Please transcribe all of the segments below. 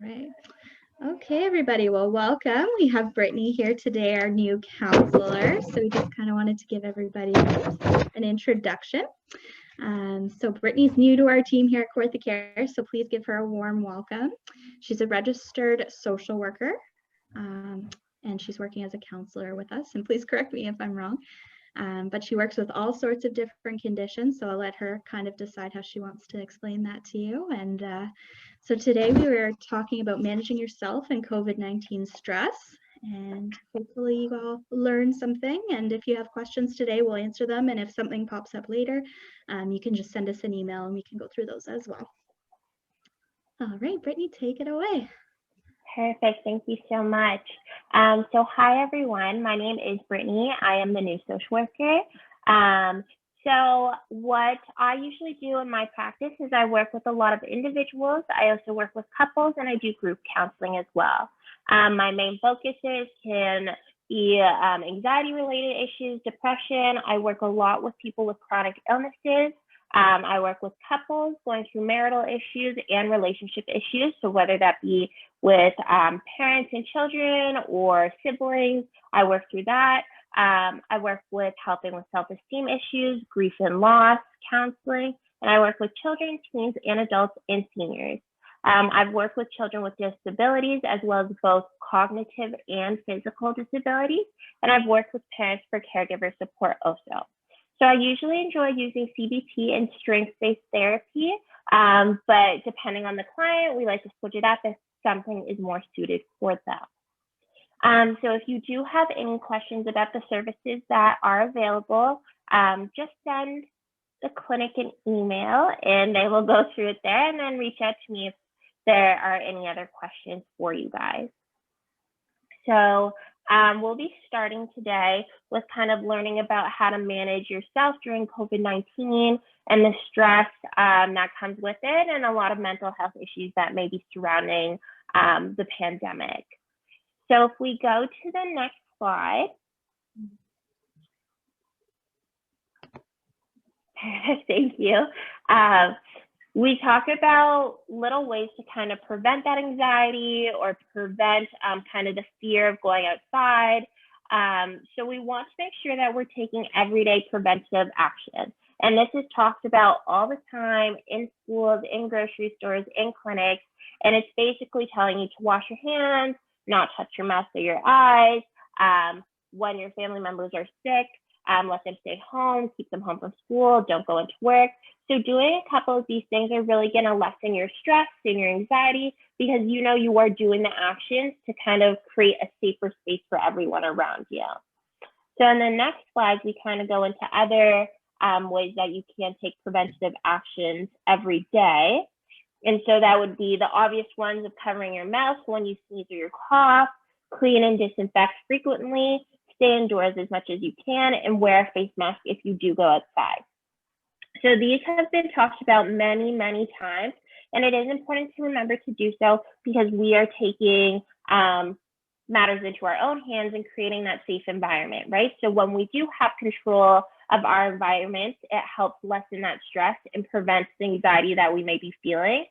right. Okay, everybody. Well, welcome. We have Brittany here today, our new counselor. So we just kind of wanted to give everybody an introduction. So Brittany's new to our team here at Kawartha Care, so please give her a warm welcome. She's a registered social worker, and she's working as a counselor with us. And please correct me if I'm wrong. But she works with all sorts of different conditions, so I'll let her kind of decide how she wants to explain that to you. And so today we were talking about managing yourself and COVID-19 stress, and hopefully you all learned something. And if you have questions today, we'll answer them. And if something pops up later, you can just send us an email and we can go through those as well. All right, Brittany, take it away. Perfect. Thank you so much. So hi, everyone. My name is Brittany. I am the new social worker. So what I usually do in my practice is I work with a lot of individuals. I also work with couples, and I do group counseling as well. My main focuses can be anxiety-related issues, depression. I work a lot with people with chronic illnesses. I work with couples going through marital issues and relationship issues. So whether that be with parents and children or siblings, I work through that. I work with helping with self-esteem issues, grief and loss, counseling, and I work with children, teens, and adults and seniors. I've worked with children with disabilities as well as both cognitive and physical disabilities, and I've worked with parents for caregiver support also. So I usually enjoy using CBT and strength-based therapy, but depending on the client, we like to switch it up if something is more suited for them. So if you do have any questions about the services that are available, just send the clinic an email and they will go through it there, and then reach out to me if there are any other questions for you guys. So we'll be starting today with kind of learning about how to manage yourself during COVID-19 and the stress that comes with it, and a lot of mental health issues that may be surrounding the pandemic. So if we go to the next slide. Thank you. We talk about little ways to kind of prevent that anxiety or prevent kind of the fear of going outside. So we want to make sure that we're taking everyday preventative action. And this is talked about all the time in schools, in grocery stores, in clinics. And it's basically telling you to wash your hands, not touch your mouth or your eyes. When your family members are sick, let them stay home, keep them home from school, don't go into work. So doing a couple of these things are really going to lessen your stress and your anxiety, because you know you are doing the actions to kind of create a safer space for everyone around you. So in the next slide, we kind of go into other ways that you can take preventative actions every day. And so that would be the obvious ones of covering your mouth when you sneeze or you cough, clean and disinfect frequently, stay indoors as much as you can, and wear a face mask if you do go outside. So these have been talked about many, many times, and it is important to remember to do so because we are taking matters into our own hands and creating that safe environment, right? So when we do have control of our environment, it helps lessen that stress and prevents the anxiety that we may be feeling.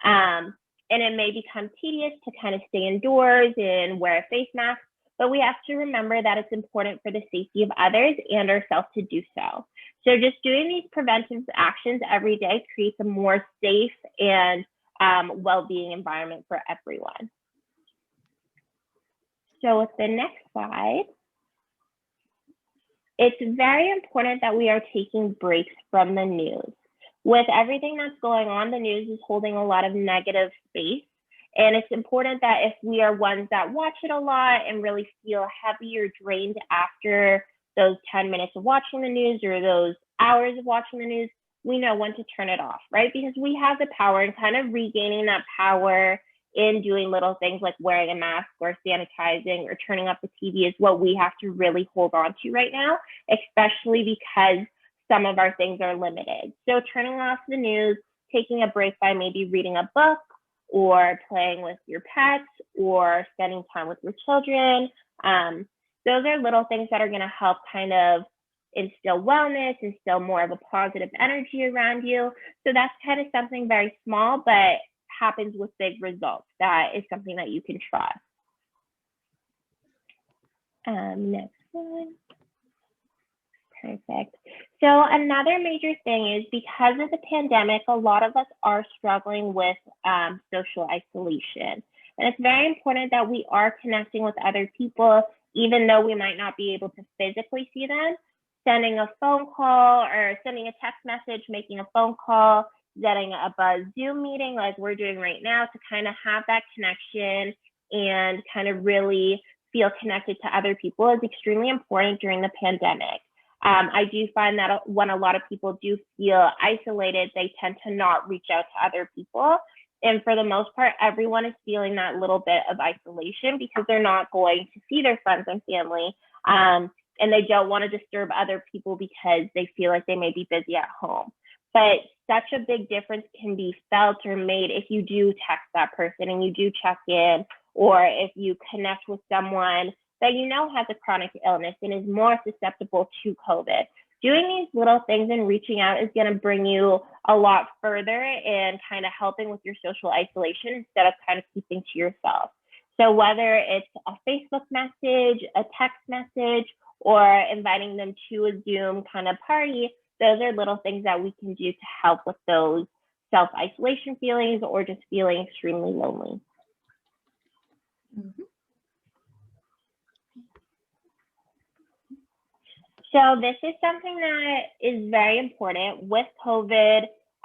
And it may become tedious to kind of stay indoors and wear a face mask, but we have to remember that it's important for the safety of others and ourselves to do so. So just doing these preventive actions every day creates a more safe and well-being environment for everyone. So with the next slide, it's very important that we are taking breaks from the news. With everything that's going on, the news is holding a lot of negative space. And it's important that if we are ones that watch it a lot and really feel heavy or drained after those 10 minutes of watching the news or those hours of watching the news, we know when to turn it off, right? Because we have the power, and kind of regaining that power in doing little things like wearing a mask or sanitizing or turning up the TV is what we have to really hold on to right now, especially because some of our things are limited. So turning off the news, taking a break by maybe reading a book or playing with your pets or spending time with your children. Those are little things that are going to help kind of instill wellness, instill more of a positive energy around you. So that's kind of something very small, but happens with big results. That is something that you can trust. Next one. Perfect. So another major thing is, because of the pandemic, a lot of us are struggling with social isolation. And it's very important that we are connecting with other people, even though we might not be able to physically see them. Sending a phone call or sending a text message, making a phone call, setting up a Zoom meeting like we're doing right now to kind of have that connection and kind of really feel connected to other people is extremely important during the pandemic. I do find that when a lot of people do feel isolated, they tend to not reach out to other people. And for the most part, everyone is feeling that little bit of isolation because they're not going to see their friends and family. And they don't want to disturb other people because they feel like they may be busy at home. But such a big difference can be felt or made if you do text that person and you do check in, or if you connect with someone that you know has a chronic illness and is more susceptible to COVID. Doing these little things and reaching out is going to bring you a lot further in kind of helping with your social isolation instead of kind of keeping to yourself. So whether it's a Facebook message, a text message, or inviting them to a Zoom kind of party, those are little things that we can do to help with those self-isolation feelings or just feeling extremely lonely. Mm-hmm. So this is something that is very important. With COVID,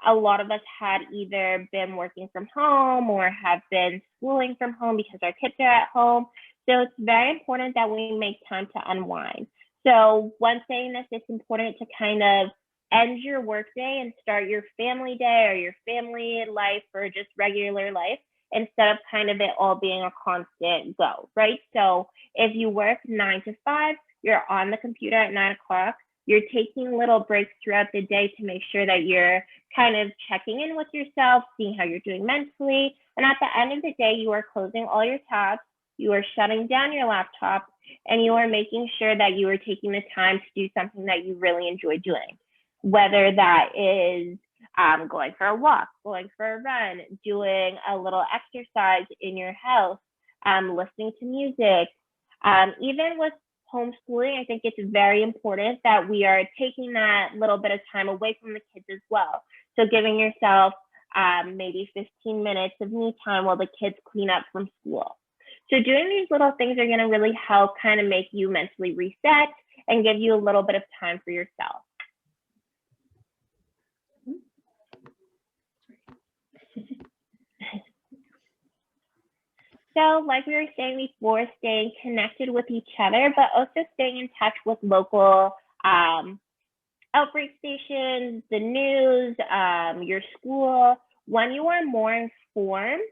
a lot of us had either been working from home or have been schooling from home because our kids are at home. So it's very important that we make time to unwind. So when saying this, it's important to kind of end your workday and start your family day or your family life or just regular life instead of kind of it all being a constant go, right? So if you work 9 to 5, you're on the computer at 9 o'clock, you're taking little breaks throughout the day to make sure that you're kind of checking in with yourself, seeing how you're doing mentally. And at the end of the day, you are closing all your tabs, you are shutting down your laptop, and you are making sure that you are taking the time to do something that you really enjoy doing. Whether that is going for a walk, going for a run, doing a little exercise in your house, listening to music. Even with homeschooling, I think it's very important that we are taking that little bit of time away from the kids as well. So giving yourself maybe 15 minutes of me time while the kids clean up from school. So doing these little things are going to really help kind of make you mentally reset and give you a little bit of time for yourself. So like we were saying before, staying connected with each other, but also staying in touch with local outbreak stations, the news, your school. When you are more informed,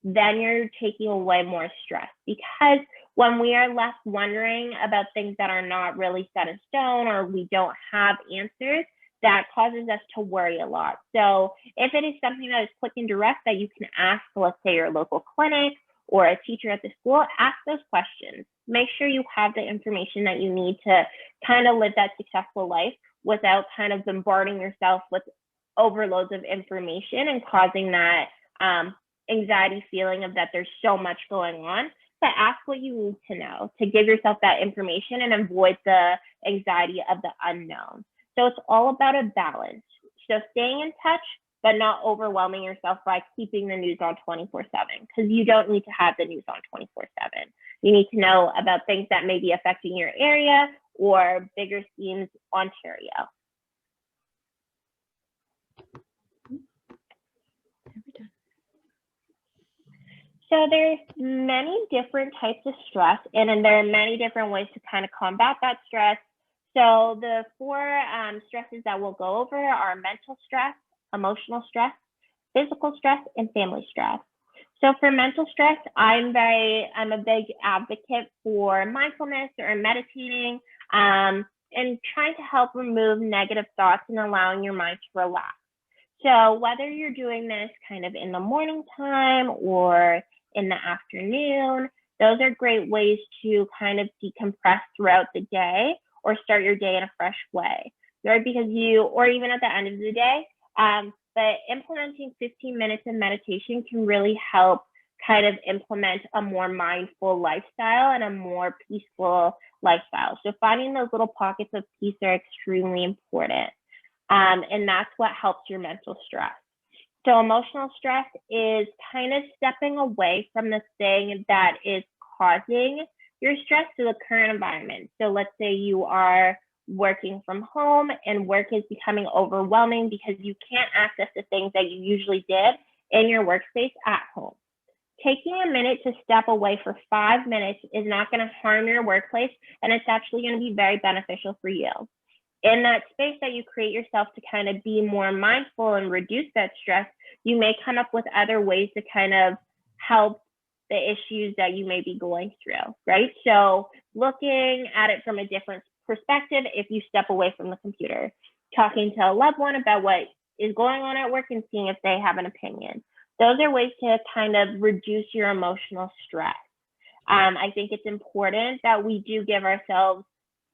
then you're taking away more stress, because when we are left wondering about things that are not really set in stone or we don't have answers, that causes us to worry a lot. So if it is something that is quick and direct that you can ask, let's say your local clinic or a teacher at the school, ask those questions. Make sure you have the information that you need to kind of live that successful life without kind of bombarding yourself with overloads of information and causing that anxiety feeling of that there's so much going on. But ask what you need to know to give yourself that information and avoid the anxiety of the unknown. So it's all about a balance. So staying in touch, but not overwhelming yourself by keeping the news on 24/7, because you don't need to have the news on 24/7. You need to know about things that may be affecting your area or bigger schemes, Ontario. So there's many different types of stress, and there are many different ways to kind of combat that stress. So the 4 stresses that we'll go over are mental stress, emotional stress, physical stress, and family stress. So for mental stress, I'm a big advocate for mindfulness or meditating and trying to help remove negative thoughts and allowing your mind to relax. So whether you're doing this kind of in the morning time or in the afternoon, those are great ways to kind of decompress throughout the day or start your day in a fresh way, right? Because or even at the end of the day, but implementing 15 minutes of meditation can really help kind of implement a more mindful lifestyle and a more peaceful lifestyle. So finding those little pockets of peace are extremely important. And that's what helps your mental stress. So emotional stress is kind of stepping away from the thing that is causing your stress to the current environment. So let's say you are working from home and work is becoming overwhelming because you can't access the things that you usually did in your workspace at home. Taking a minute to step away for 5 minutes is not going to harm your workplace, and it's actually going to be very beneficial for you. In that space that you create yourself to kind of be more mindful and reduce that stress, you may come up with other ways to kind of help the issues that you may be going through, right? So looking at it from a different perspective, if you step away from the computer, talking to a loved one about what is going on at work and seeing if they have an opinion. Those are ways to kind of reduce your emotional stress. I think it's important that we do give ourselves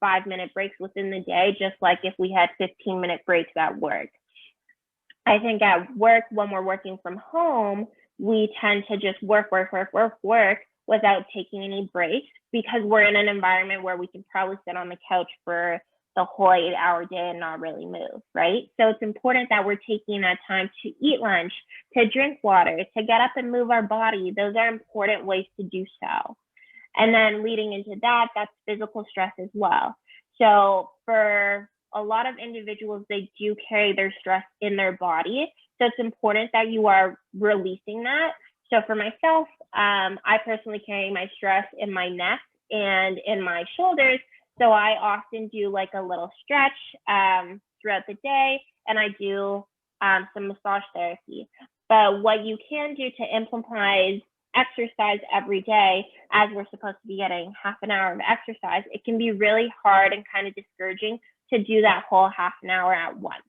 5-minute breaks within the day, just like if we had 15-minute breaks at work. I think at work, when we're working from home, we tend to just work without taking any breaks because we're in an environment where we can probably sit on the couch for the whole 8-hour day and not really move, right? So it's important that we're taking that time to eat lunch, to drink water, to get up and move our body. Those are important ways to do so. And then leading into that, that's physical stress as well. So for a lot of individuals, they do carry their stress in their body. So it's important that you are releasing that. So for myself, I personally carry my stress in my neck and in my shoulders. So I often do like a little stretch throughout the day, and I do some massage therapy. But what you can do to implement exercise every day, as we're supposed to be getting half an hour of exercise, it can be really hard and kind of discouraging to do that whole half an hour at once.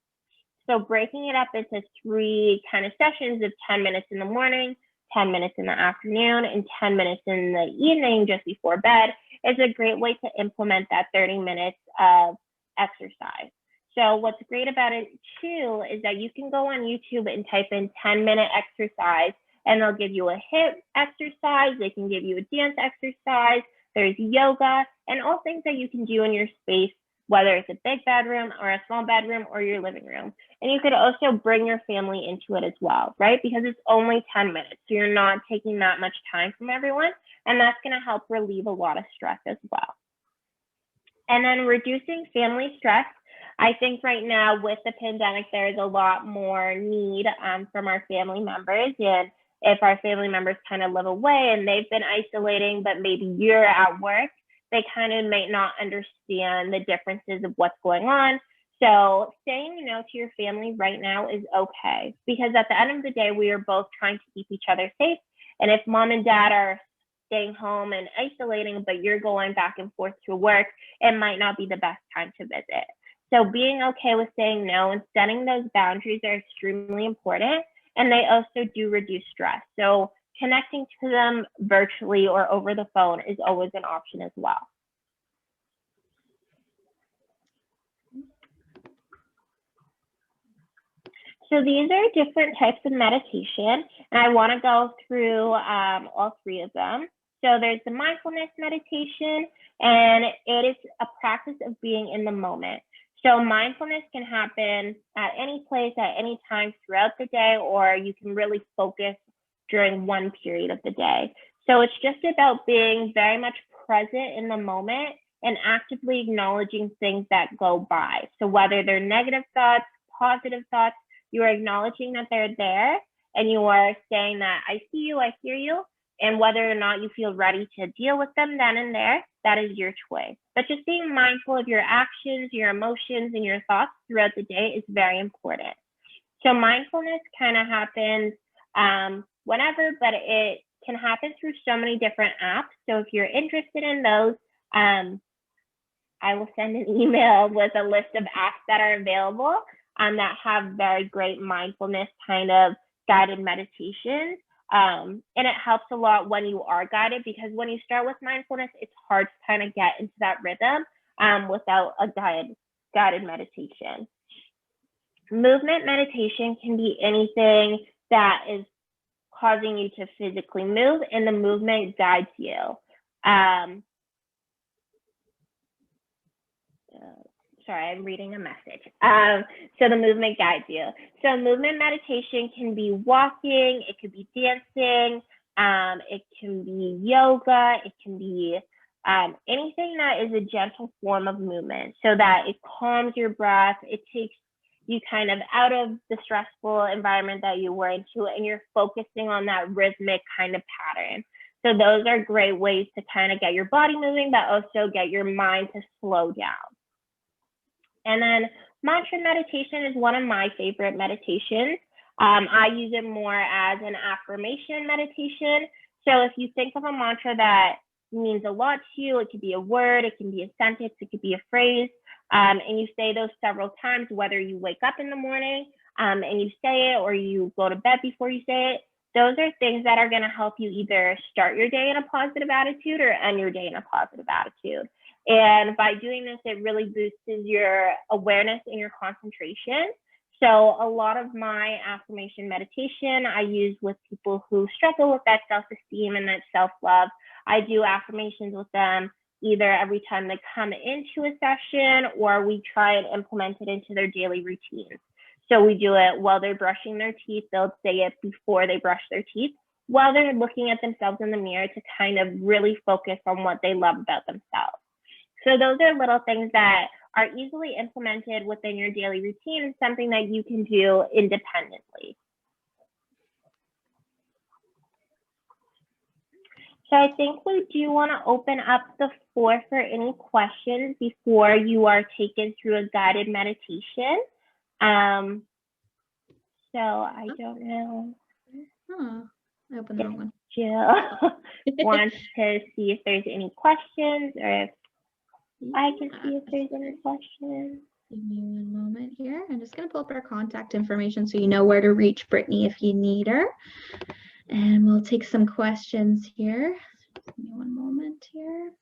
So breaking it up into 3 kind of sessions of 10 minutes in the morning, 10 minutes in the afternoon, and 10 minutes in the evening just before bed is a great way to implement that 30 minutes of exercise. So what's great about it too is that you can go on YouTube and type in 10-minute exercise, and they'll give you a HIIT exercise, they can give you a dance exercise, there's yoga, and all things that you can do in your space, whether it's a big bedroom or a small bedroom or your living room. And you could also bring your family into it as well, right? Because it's only 10 minutes, so you're not taking that much time from everyone, and that's going to help relieve a lot of stress as well. And then reducing family stress. I think right now with the pandemic, there is a lot more need from our family members. And if our family members kind of live away and they've been isolating, but maybe you're at work, they kind of may not understand the differences of what's going on. So saying no to your family right now is okay, because at the end of the day, we are both trying to keep each other safe. And if mom and dad are staying home and isolating, but you're going back and forth to work, it might not be the best time to visit. So being okay with saying no and setting those boundaries are extremely important. And they also do reduce stress. So connecting to them virtually or over the phone is always an option as well. So these are different types of meditation, and I want to go through all 3 of them. So there's the mindfulness meditation, and it is a practice of being in the moment. So mindfulness can happen at any place, at any time throughout the day, or you can really focus during one period of the day. So it's just about being very much present in the moment and actively acknowledging things that go by. So whether they're negative thoughts, positive thoughts, you are acknowledging that they're there, and you are saying that I see you, I hear you, and whether or not you feel ready to deal with them then and there, that is your choice. But just being mindful of your actions, your emotions, and your thoughts throughout the day is very important. So mindfulness kind of happens whenever, but it can happen through so many different apps. So if you're interested in those, I will send an email with a list of apps that are available that have very great mindfulness kind of guided meditations. And it helps a lot when you are guided, because when you start with mindfulness, it's hard to kind of get into that rhythm without a guided meditation. Movement meditation can be anything that is causing you to physically move, and the movement guides you. Sorry, I'm reading a message. So the movement guides you. So movement meditation can be walking, it could be dancing, it can be yoga, it can be anything that is a gentle form of movement so that it calms your breath, it takes you kind of out of the stressful environment that you were into, and you're focusing on that rhythmic kind of pattern. So those are great ways to kind of get your body moving, but also get your mind to slow down. And then mantra meditation is one of my favorite meditations. I use it more as an affirmation meditation. So if you think of a mantra that means a lot to you, it could be a word, it can be a sentence, it could be a phrase, and you say those several times, whether you wake up in the morning and you say it, or you go to bed before you say it. Those are things that are going to help you either start your day in a positive attitude or end your day in a positive attitude. And by doing this, it really boosts your awareness and your concentration. So a lot of my affirmation meditation I use with people who struggle with that self-esteem and that self-love. I do affirmations with them either every time they come into a session, or we try and implement it into their daily routines. So we do it while they're brushing their teeth. They'll say it before they brush their teeth, while they're looking at themselves in the mirror, to kind of really focus on what they love about themselves. So those are little things that are easily implemented within your daily routine, and something that you can do independently. So I think we do want to open up the floor for any questions before you are taken through a guided meditation. So I don't know. I opened the wrong one. Jill wants to see if there's any questions, or if I can see if there's any questions. Give me one moment here. I'm just going to pull up our contact information so you know where to reach Brittany if you need her. And we'll take some questions here. Give me one moment here.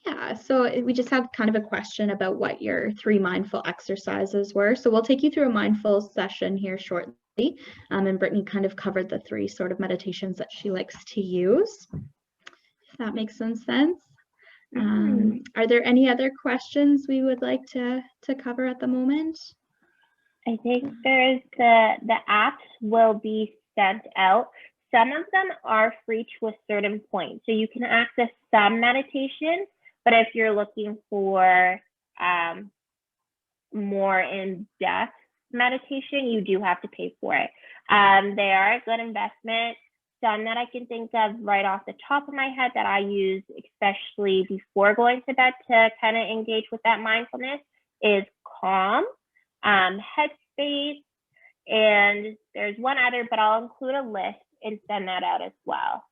Yeah, so we just had kind of a question about what your 3 mindful exercises were. So we'll take you through a mindful session here shortly. And Brittany kind of covered the 3 sort of meditations that she likes to use, if that makes some sense. Are there any other questions we would like to cover at the moment? I think there's the apps will be sent out. Some of them are free to a certain point. So you can access some meditation, but if you're looking for more in-depth meditation, you do have to pay for it. They are a good investment. Some that I can think of right off the top of my head that I use, especially before going to bed to kind of engage with that mindfulness, is Calm, HeadSpace, and there's one other, but I'll include a list and send that out as well.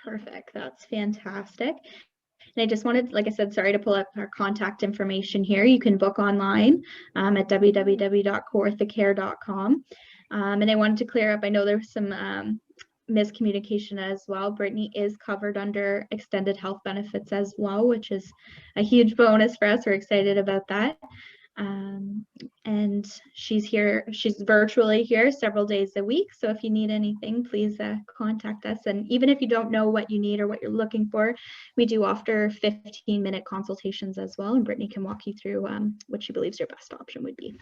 Perfect. That's fantastic. And I just wanted, like I said, sorry to pull up our contact information here. You can book online at www.coreethicare.com. And I wanted to clear up, I know there was some miscommunication as well. Brittany is covered under extended health benefits as well, which is a huge bonus for us. We're excited about that. And she's virtually here several days a week. So if you need anything, please contact us. And even if you don't know what you need or what you're looking for, we do offer 15-minute consultations as well. And Brittany can walk you through what she believes your best option would be.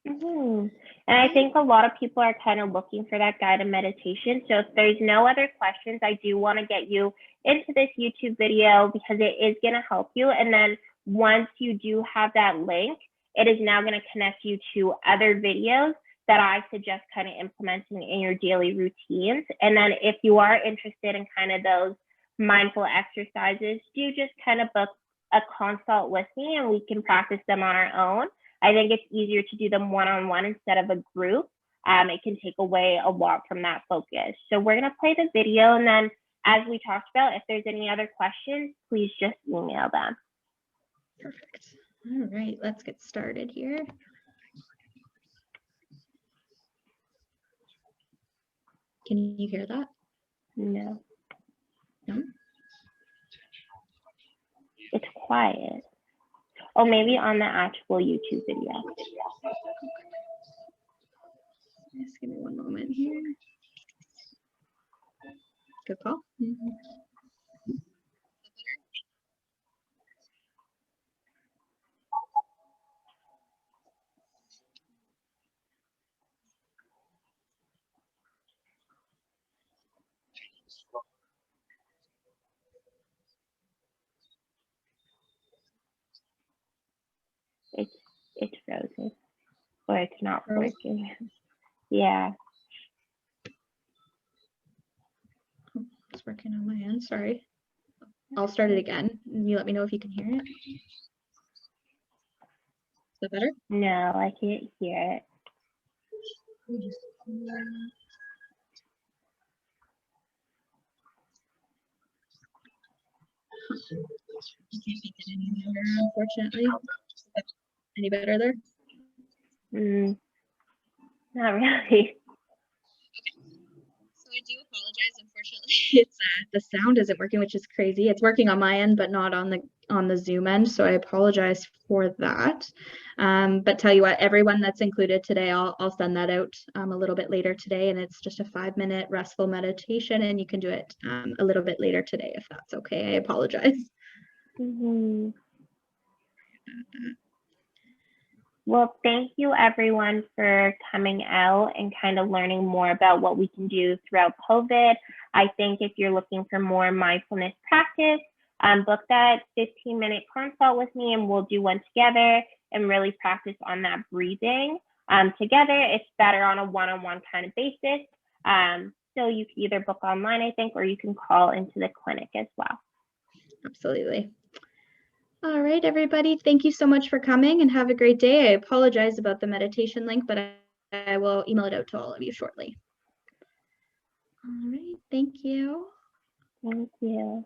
And I think a lot of people are kind of looking for that guided meditation. So if there's no other questions, I do want to get you into this YouTube video because it is going to help you. And then once you do have that link, it is now going to connect you to other videos that I suggest kind of implementing in your daily routines. And then if you are interested in kind of those mindful exercises, do just kind of book a consult with me and we can practice them on our own. I think it's easier to do them one-on-one instead of a group. It can take away a lot from that focus. So we're going to play the video, and then as we talked about, if there's any other questions, please just email them. Perfect. All right, let's get started here. Can you hear that? No. No? It's quiet. Oh, maybe on the actual YouTube video. Just give me one moment here. Good call. It's frozen, or it's not Frozen? working. Yeah. It's working on my end. Sorry. I'll start it again. You let me know if you can hear it. Is that better? No, I can't hear it. You can't make it any louder, unfortunately. Any better there? Not really. So I do apologize. Unfortunately, it's the sound isn't working, which is crazy. It's working on my end, but not on the Zoom end. So I apologize for that. But tell you what, everyone that's included today, I'll send that out a little bit later today, and it's just a 5-minute restful meditation, and you can do it a little bit later today if that's okay. I apologize. Well, thank you everyone for coming out and kind of learning more about what we can do throughout COVID. I think if you're looking for more mindfulness practice, book that 15-minute consult with me and we'll do one together and really practice on that breathing together. It's better on a one-on-one kind of basis. So you can either book online, I think, or you can call into the clinic as well. Absolutely. All right, everybody. Thank you so much for coming and have a great day. I apologize about the meditation link, but I will email it out to all of you shortly. All right. Thank you. Thank you.